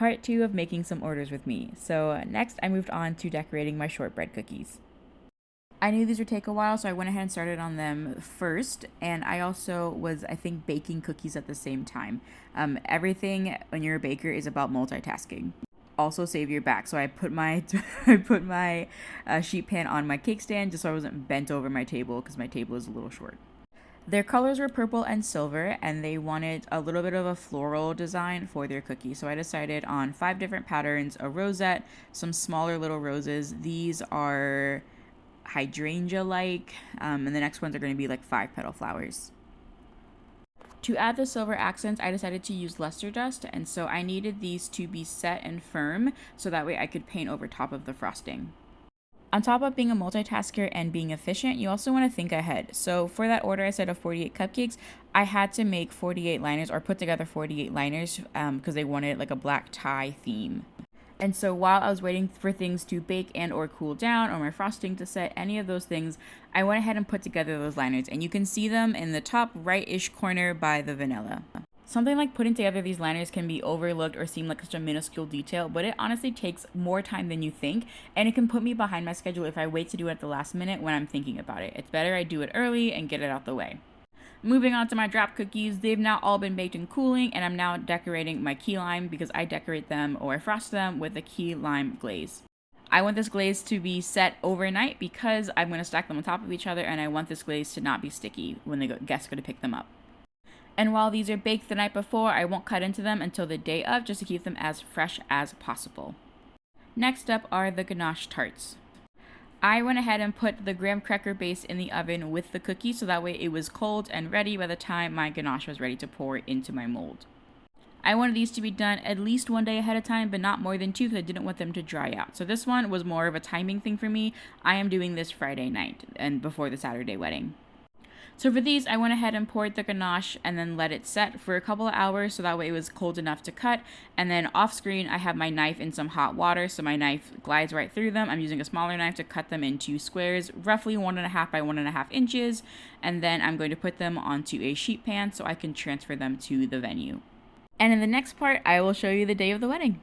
part 2 of making some orders with me. So next I moved on to decorating my shortbread cookies. I knew these would take a while, so I went ahead and started on them first. And I also was, I think, baking cookies at the same time. Everything when you're a baker is about multitasking. Also save your back. So I put my sheet pan on my cake stand just so I wasn't bent over my table because my table is a little short. Their colors were purple and silver, and they wanted a little bit of a floral design for their cookie. So I decided on 5 different patterns: a rosette, some smaller little roses. These are hydrangea like, and the next ones are going to be like 5-petal flowers. To add the silver accents, I decided to use luster dust, and so I needed these to be set and firm so that way I could paint over top of the frosting. On top of being a multitasker and being efficient, you also want to think ahead. So for that order I said of 48 cupcakes, I had to make 48 liners or put together 48 liners because they wanted like a black tie theme. And so while I was waiting for things to bake and or cool down or my frosting to set, any of those things, I went ahead and put together those liners. And you can see them in the top right-ish corner by the vanilla. Something like putting together these liners can be overlooked or seem like such a minuscule detail, but it honestly takes more time than you think, and it can put me behind my schedule if I wait to do it at the last minute when I'm thinking about it. It's better I do it early and get it out the way. Moving on to my drop cookies, they've now all been baked and cooling, and I'm now decorating my key lime because I decorate them or I frost them with a key lime glaze. I want this glaze to be set overnight because I'm going to stack them on top of each other, and I want this glaze to not be sticky when the guests go to pick them up. And while these are baked the night before, I won't cut into them until the day of just to keep them as fresh as possible. Next up are the ganache tarts. I went ahead and put the graham cracker base in the oven with the cookie so that way it was cold and ready by the time my ganache was ready to pour into my mold. I wanted these to be done at least 1 day ahead of time, but not more than 2 because I didn't want them to dry out. So this one was more of a timing thing for me. I am doing this Friday night and before the Saturday wedding. So for these, I went ahead and poured the ganache and then let it set for a couple of hours so that way it was cold enough to cut. And then off screen, I have my knife in some hot water so my knife glides right through them. I'm using a smaller knife to cut them into squares, roughly 1.5 by 1.5 inches. And then I'm going to put them onto a sheet pan so I can transfer them to the venue. And in the next part, I will show you the day of the wedding.